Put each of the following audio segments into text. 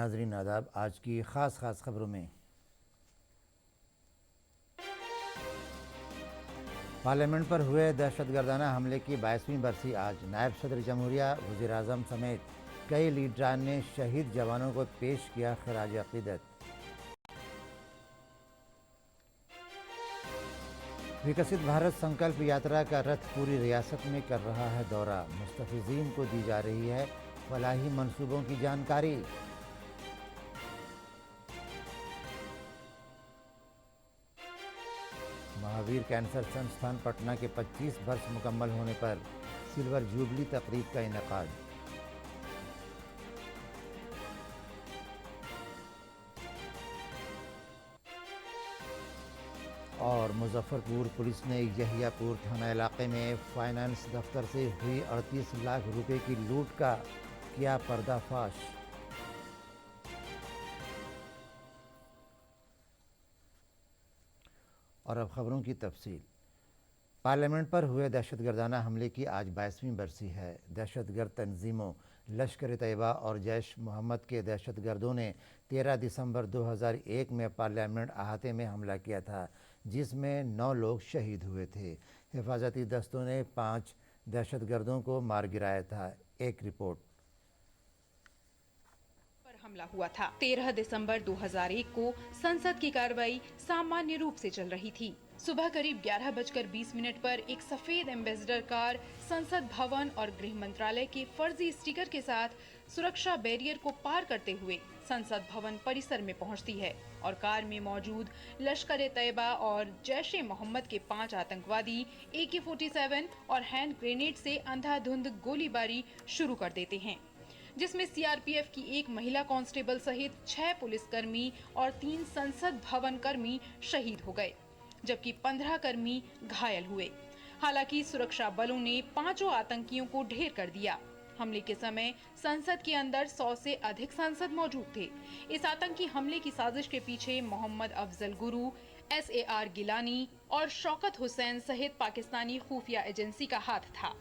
नाजरीन आदाब, आज की ख़ास खबरों में पार्लियामेंट पर हुए दहशतगर्दाना हमले की 22वीं बरसी आज। नायब सदर जमहूरिया, वज़ीर आज़म समेत कई लीडरान ने शहीद जवानों को पेश किया खराज अक़ीदत। विकसित भारत संकल्प यात्रा का रथ पूरी रियासत में कर रहा है दौरा। मुस्तफ़िज़ीन को दी जा रही है फलाही मंसूबों की जानकारी। महावीर कैंसर संस्थान पटना के 25 वर्ष मुकम्मल होने पर सिल्वर जुबली तकरीब का इनेकाद। और मुजफ्फरपुर पुलिस ने यहियापुर थाना इलाके में फाइनेंस दफ्तर से हुई 38 लाख रुपए की लूट का किया पर्दाफाश। और अब खबरों की तफसील। पार्लियामेंट पर हुए दहशतगर्दाना हमले की आज 22वीं बरसी है। दहशतगर्द तंजीमों लश्कर तैयबा और जैश मोहम्मद के दहशतगर्दों ने 13 दिसंबर 2001 में पार्लियामेंट अहाते में हमला किया था, जिसमें 9 लोग शहीद हुए थे। हिफाजती दस्तों ने 5 दहशतगर्दों को मार गिराया था। एक रिपोर्ट। हमला हुआ था 13 दिसंबर 2001 को संसद की कार्रवाई सामान्य रूप से चल रही थी। सुबह करीब 11:20 पर एक सफेद एम्बेसडर कार संसद भवन और गृह मंत्रालय के फर्जी स्टिकर के साथ सुरक्षा बैरियर को पार करते हुए संसद भवन परिसर में पहुंचती है और कार में मौजूद लश्कर तैयबा और जैश ए मोहम्मद के 5 आतंकवादी AK-47 और हैंड ग्रेनेड से अंधाधुंध गोलीबारी शुरू कर देते हैं, जिसमें CRPF की एक महिला कांस्टेबल सहित 6 पुलिसकर्मी और 3 संसद भवन कर्मी शहीद हो गए, जबकि 15 कर्मी घायल हुए। हालांकि सुरक्षा बलों ने 5 आतंकियों को ढेर कर दिया। हमले के समय संसद के अंदर 100 से अधिक सांसद मौजूद थे। इस आतंकी हमले की साजिश के पीछे मोहम्मद अफजल गुरु, SAR गिलानी और शौकत हुसैन सहित पाकिस्तानी खुफिया एजेंसी का हाथ था।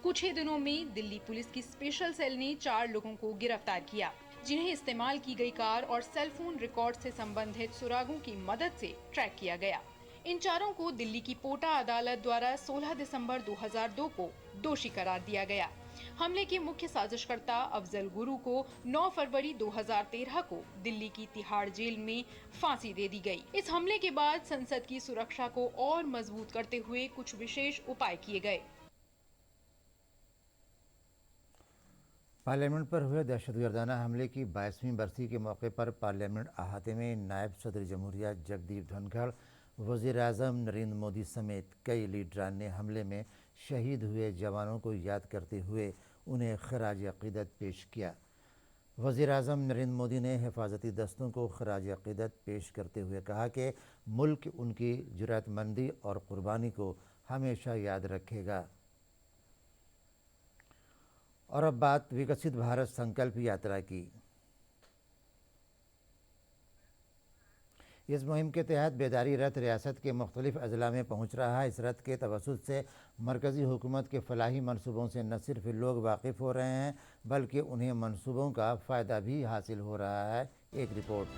कुछ ही दिनों में दिल्ली पुलिस की स्पेशल सेल ने 4 लोगों को गिरफ्तार किया, जिन्हें इस्तेमाल की गई कार और सेलफोन रिकॉर्ड से संबंधित सुरागों की मदद से ट्रैक किया गया। इन चारों को दिल्ली की पोटा अदालत द्वारा 16 दिसंबर 2002 को दोषी करार दिया गया। हमले के मुख्य साजिशकर्ता अफजल गुरु को 9 फरवरी 2013 को दिल्ली की तिहाड़ जेल में फांसी दे दी गई। इस हमले के बाद संसद की सुरक्षा को और मजबूत करते हुए कुछ विशेष उपाय किए गए। पार्लियामेंट पर हुए दहशतगर्दाना हमले की 22वीं बरसी के मौके पर पार्लियामेंट अहाते में नायब सदर जमहूरिया जगदीप धनखड़, वज़ीर आज़म नरेंद्र मोदी समेत कई लीडरान ने हमले में शहीद हुए जवानों को याद करते हुए उन्हें खराज अक़ीदत पेश किया। वज़ीर आज़म नरेंद्र मोदी ने हिफाजती दस्तों को खराज अक़ीदत पेश करते हुए कहा कि मुल्क उनकी जुर्रतमंदी और क़ुरबानी को हमेशा याद रखेगा। और अब बात विकसित भारत संकल्प यात्रा की। इस मुहिम के तहत बेदारी रथ रियासत के मुख्तलिफ अजला में पहुँच रहा है। इस रथ के तवस्सुत से मरकज़ी हुकूमत के फलाही मनसूबों से न सिर्फ लोग वाकिफ़ हो रहे हैं, बल्कि उन्हें मनसूबों का फ़ायदा भी हासिल हो रहा है। एक रिपोर्ट।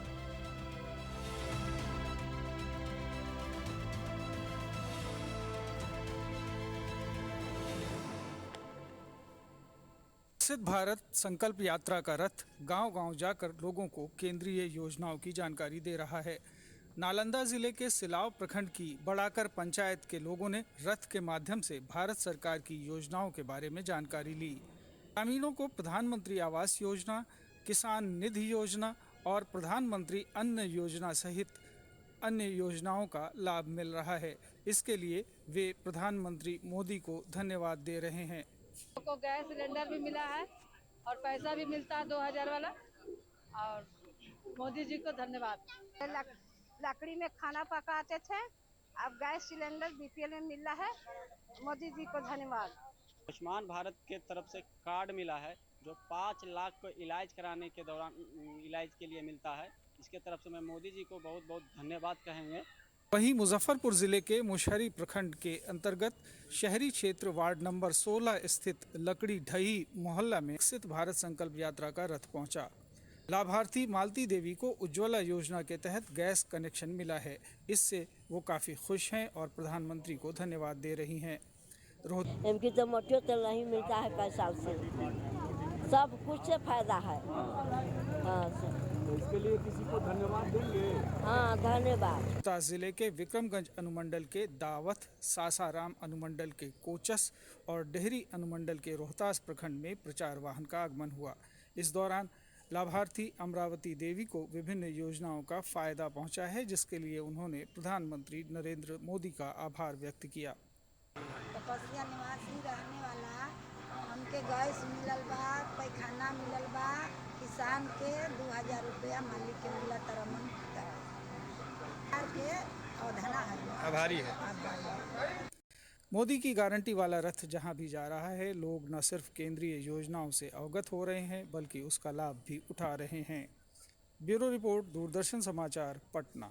विकसित भारत संकल्प यात्रा का रथ गांव-गांव जाकर लोगों को केंद्रीय योजनाओं की जानकारी दे रहा है। नालंदा जिले के सिलाव प्रखंड की बड़ाकर पंचायत के लोगों ने रथ के माध्यम से भारत सरकार की योजनाओं के बारे में जानकारी ली। ग्रामीणों को प्रधानमंत्री आवास योजना, किसान निधि योजना और प्रधानमंत्री अन्न योजना सहित अन्य योजनाओं का लाभ मिल रहा है। इसके लिए वे प्रधानमंत्री मोदी को धन्यवाद दे रहे हैं। को गैस सिलेंडर भी मिला है और पैसा भी मिलता है 2000 वाला, और मोदी जी को धन्यवाद। लकड़ी में खाना पकाते थे, अब गैस सिलेंडर BPL में मिल रहा है, मोदी जी को धन्यवाद। आयुष्मान भारत के तरफ से कार्ड मिला है जो 5 लाख को इलाज कराने के दौरान इलाज के लिए मिलता है। इसके तरफ से मैं मोदी जी को बहुत बहुत धन्यवाद कहेंगे। वहीं मुजफ्फरपुर जिले के मुशहरी प्रखंड के अंतर्गत शहरी क्षेत्र वार्ड नंबर 16 स्थित लकड़ी ढही मोहल्ला में विकसित भारत संकल्प यात्रा का रथ पहुंचा। लाभार्थी मालती देवी को उज्ज्वला योजना के तहत गैस कनेक्शन मिला है। इससे वो काफ़ी खुश हैं और प्रधानमंत्री को धन्यवाद दे रही हैं। इनकी तो मोटियों तो नहीं मिलता है कई साल से, सब कुछ से फायदा है। हाँ तो इसके लिए किसी को धन्यवाद देंगे। हाँ, धन्यवाद। रोहतास जिले के विक्रमगंज अनुमंडल के दावथ, सासाराम अनुमंडल के कोचस और डेहरी अनुमंडल के रोहतास प्रखंड में प्रचार वाहन का आगमन हुआ। इस दौरान लाभार्थी अमरावती देवी को विभिन्न योजनाओं का फायदा पहुंचा है, जिसके लिए उन्होंने प्रधानमंत्री नरेंद्र मोदी का आभार व्यक्त किया। तपस्या निवासी रहने वाला हमके गैस मिलल बा, पैखाना मिलल बा, किसान के 2000 रुपया मालिक के मिला तरमन के अवधाना है, आभारी है। मोदी की गारंटी वाला रथ जहां भी जा रहा है, लोग न सिर्फ केंद्रीय योजनाओं से अवगत हो रहे हैं बल्कि उसका लाभ भी उठा रहे हैं। ब्यूरो रिपोर्ट, दूरदर्शन समाचार, पटना।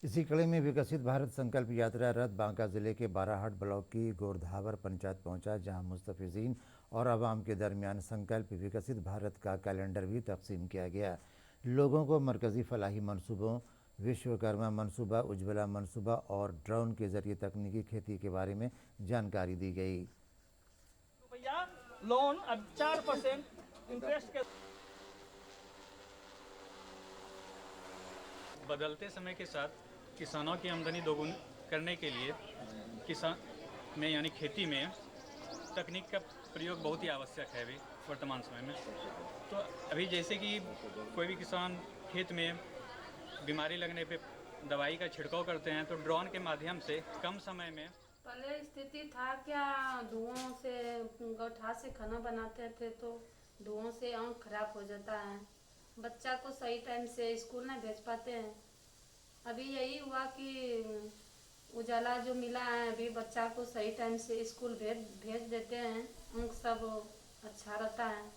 इसी कड़ी में विकसित भारत संकल्प यात्रा रथ बांका जिले के बाराहाट ब्लॉक की गोरधावर पंचायत पहुंचा, जहां मुस्तफिजीन और आवाम के दरमियान संकल्प विकसित भारत का कैलेंडर भी तकसीम किया गया। लोगों को मरकज़ी फलाही मंसूबों, विश्वकर्मा मंसूबा, उज्ज्वला मंसूबा और ड्रोन के जरिए तकनीकी खेती के बारे में जानकारी दी गई। लोन अब 4% इंटरेस्ट के बदलते समय के साथ किसानों की आमदनी दोगुनी करने के लिए किसान में यानी खेती में तकनीक का प्रयोग बहुत ही आवश्यक है अभी वर्तमान समय में। तो अभी जैसे कि कोई भी किसान खेत में बीमारी लगने पे दवाई का छिड़काव करते हैं, तो ड्रोन के माध्यम से कम समय में। पहले स्थिति था क्या, धुओं से गौठा से खाना बनाते थे तो धुओं से आँख खराब हो जाता है, बच्चा को सही टाइम से स्कूल नहीं भेज पाते हैं। अभी यही हुआ कि उजाला जो मिला है, अभी बच्चा को सही टाइम से स्कूल भेज देते हैं, अंक सब अच्छा रहता है।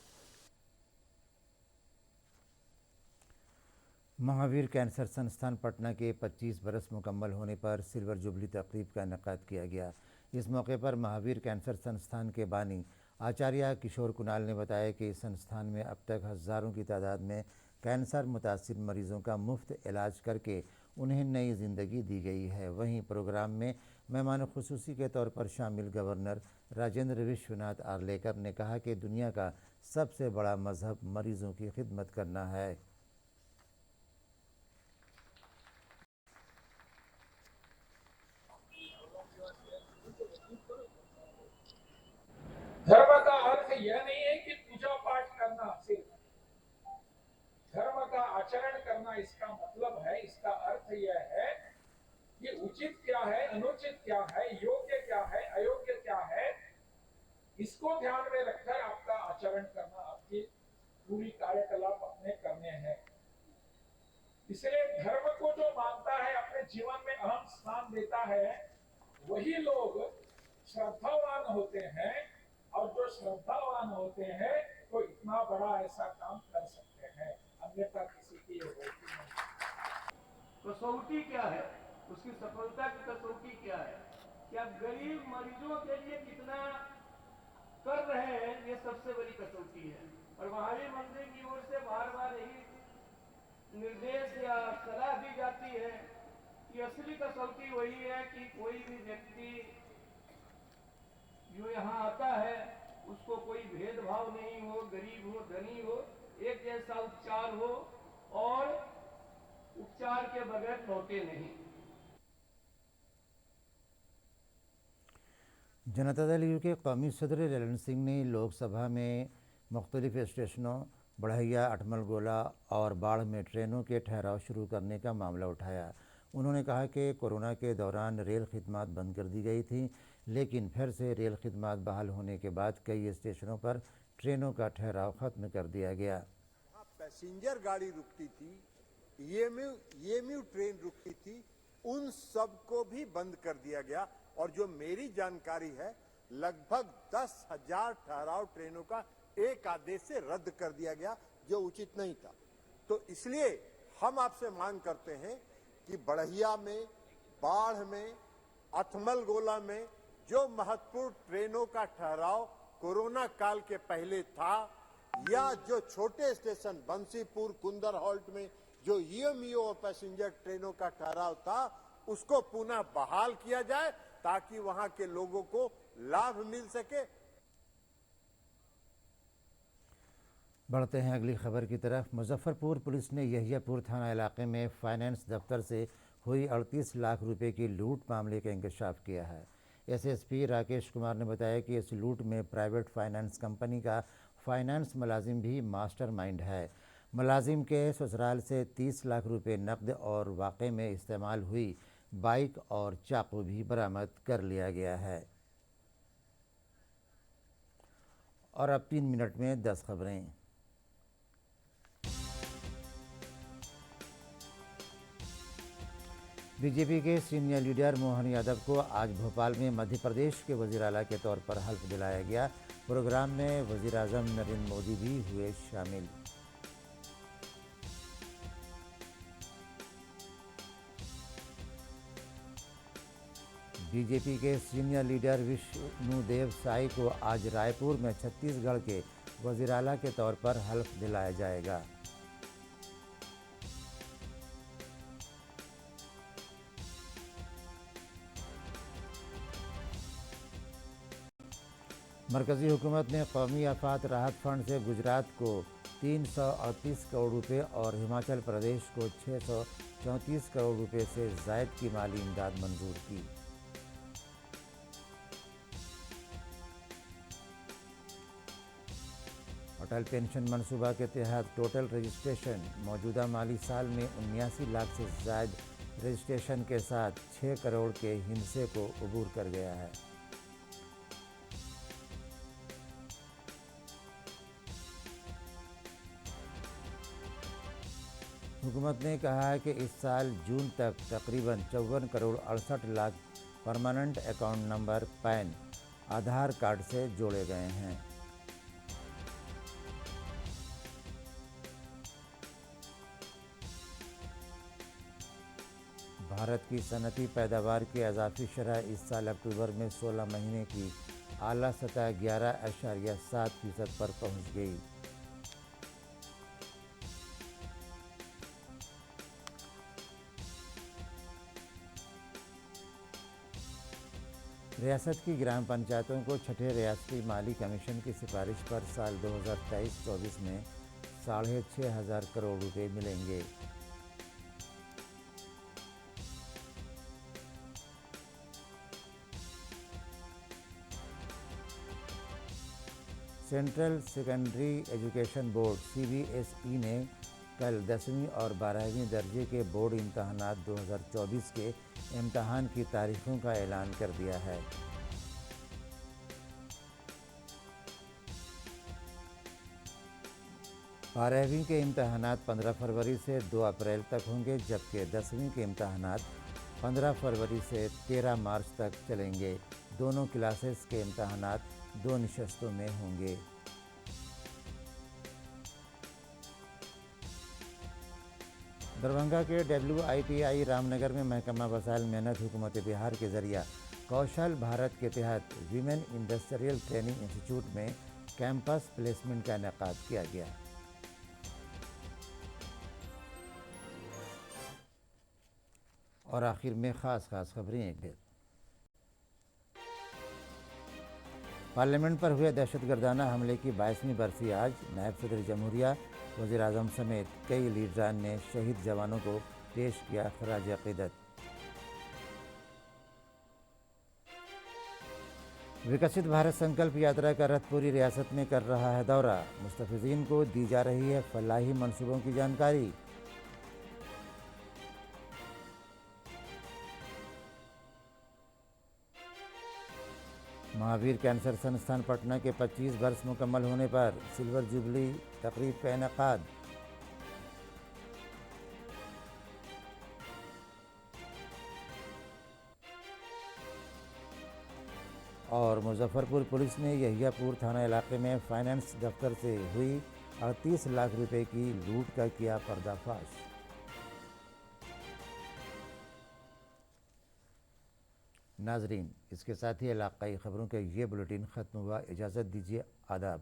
महावीर कैंसर संस्थान पटना के 25 बरस मुकम्मल होने पर सिल्वर जुबली तकरीब का इनेकाद किया गया। इस मौके पर महावीर कैंसर संस्थान के बानी आचार्य किशोर कुणाल ने बताया कि इस संस्थान में अब तक हज़ारों की तादाद में कैंसर मुतासिर मरीजों का मुफ्त इलाज करके उन्हें नई ज़िंदगी दी गई है। वहीं प्रोग्राम में मेहमान खुसूसी के तौर पर शामिल गवर्नर राजेंद्र विश्वनाथ आर्लेकर ने कहा कि दुनिया का सबसे बड़ा मजहब मरीजों की खिदमत करना है। धर्म का अर्थ यह नहीं है कि पूजा पाठ करना, सिर्फ धर्म का आचरण करना इसका मतलब है, इसका अर्थ यह है कि उचित क्या है, अनुचित क्या है, योग्य क्या है, अयोग्य क्या है, इसको ध्यान में रखकर आपका आचरण करना, आपकी पूरी कार्यकलाप अपने करने हैं। इसलिए धर्म को जो मानता है, अपने जीवन में अहम स्थान देता है, वही लोग श्रद्धावान होते हैं, और जो श्रद्धावान होते हैं तो इतना बड़ा ऐसा काम कर सकते हैं, अन्यथा किसी की होती नहीं। कसौटी क्या है, उसकी सफलता की कसौटी क्या है, कि आप गरीब मरीजों के लिए कितना कर रहे हैं, ये सबसे बड़ी कसौटी है। और महावीर मंदिर की ओर से बार बार यही निर्देश या सलाह दी जाती है कि असली कसौटी वही है कि कोई भी व्यक्ति जो यहाँ आता है उसको कोई भेदभाव नहीं हो, गरीब हो, धनी हो, एक जैसा उपचार हो और उपचार के बगैर लौटे नहीं। जनता दल यू के कौमी सदर ललन सिंह ने लोकसभा में मुख्तलिफ स्टेशनों बढ़ैया, अटमल गोला और बाढ़ में ट्रेनों के ठहराव शुरू करने का मामला उठाया। उन्होंने कहा कि कोरोना के दौरान रेल खिदमत बंद कर दी गई थी, लेकिन फिर से रेल खिदमत बहाल होने के बाद कई स्टेशनों पर ट्रेनों का ठहराव ख़त्म कर दिया गया। पैसेंजर गाड़ी रुकती थी, ईएमयू ट्रेन रुकती थी, उन सब को भी बंद कर दिया गया। और जो मेरी जानकारी है, लगभग 10,000 ठहराव ट्रेनों का एक आदेश से रद्द कर दिया गया, जो उचित नहीं था। तो इसलिए हम आपसे मांग करते हैं कि बढ़ैया में, बाढ़ में, अठमल गोला में जो महत्वपूर्ण ट्रेनों का ठहराव कोरोना काल के पहले था, या जो छोटे स्टेशन बंसीपुर कुंदर हॉल्ट में जो ईएमईओ और पैसेंजर ट्रेनों का ठहराव था उसको पुनः बहाल किया जाए ताकि वहां के लोगों को लाभ मिल सके। बढ़ते हैं अगली खबर की तरफ। मुजफ्फरपुर पुलिस ने यहियापुर थाना इलाके में फाइनेंस दफ्तर से हुई 38 लाख रुपए की लूट मामले का इंकशाफ किया है। एसएसपी राकेश कुमार ने बताया कि इस लूट में प्राइवेट फाइनेंस कंपनी का फाइनेंस मुलाजिम भी मास्टरमाइंड है। मुलाजिम के ससुराल से 30 लाख रुपए नकद और वाक़े में इस्तेमाल हुई बाइक और चाकू भी बरामद कर लिया गया है। और अब 3 मिनट में 10 खबरें। बीजेपी के सीनियर लीडर मोहन यादव को आज भोपाल में मध्य प्रदेश के वज़ीर आला के तौर पर हल्फ दिलाया गया। प्रोग्राम में वज़ीर आज़म नरेंद्र मोदी भी हुए शामिल। बीजेपी के सीनियर लीडर विष्णुदेव साई को आज रायपुर में छत्तीसगढ़ के वज़ीर आला के तौर पर हल्फ दिलाया जाएगा। मरकज़ी हुकूमत ने कौमी आफात राहत फंड से गुजरात को 338 करोड़ रुपए और हिमाचल प्रदेश को 634 करोड़ रुपए से ज़ायद की माली इमदाद मंजूर की। अटल पेंशन मनसूबा के तहत टोटल रजिस्ट्रेशन मौजूदा माली साल में 79 लाख से ज़ायद रजिस्ट्रेशन के साथ 6 करोड़ के हिस्से को अबूर कर गया है। हुकूमत ने कहा है कि इस साल जून तक तकरीबन 54 crore 68 lakh permanent account number PAN Aadhaar card से जोड़े गए हैं। भारत की सनती पैदावार की इजाफी शरह इस साल अक्टूबर में 16 महीने की आला सतह 11.7% पर पहुंच गई। रियासत की ग्राम पंचायतों को छठे रियासती माली कमीशन की सिफारिश पर साल 2023-24 में 6,500 करोड़ रुपए मिलेंगे। Central secondary education board CBSE ने कल 10वीं और 12वीं दर्जे के बोर्ड इम्तहानात 2024 के इम्तहान की तारीखों का ऐलान कर दिया है। बारहवीं के इम्तहानात 15 फरवरी से 2 अप्रैल तक होंगे, जबकि 10वीं के इम्तहानात 15 फरवरी से 13 मार्च तक चलेंगे। दोनों क्लासेस के इम्तहानात 2 नशस्तों में होंगे। दरभंगा के WITI रामनगर में महकमा वसाइल मेहनत हुकूमत बिहार के जरिए कौशल भारत के तहत वीमेन इंडस्ट्रियल ट्रेनिंग इंस्टीट्यूट में कैंपस प्लेसमेंट का इनेकाद किया गया। और आखिर में खास खबरें एक फिर। पार्लियामेंट पर हुए दहशतगर्दाना हमले की 22वीं बरसी आज। नायब सदर जमहूरिया, वज़ीर आज़म समेत कई लीडरान ने शहीद जवानों को पेश किया खराज अक़ीदत। विकसित भारत संकल्प यात्रा का रथ पूरी रियासत में कर रहा है दौरा। मुस्तफ़िज़ीन को दी जा रही है फलाही मंसूबों की जानकारी। महावीर कैंसर संस्थान पटना के 25 वर्ष मुकम्मल होने पर सिल्वर जुबली तकरीब का इनेकाद। और मुजफ्फरपुर पुलिस ने यहियापुर थाना इलाके में फाइनेंस दफ्तर से हुई 38 लाख रुपए की लूट का किया पर्दाफाश। नाजरीन, इसके साथ ही इलाकाई खबरों का ये बुलेटिन ख़त्म हुआ। इजाज़त दीजिए, आदाब।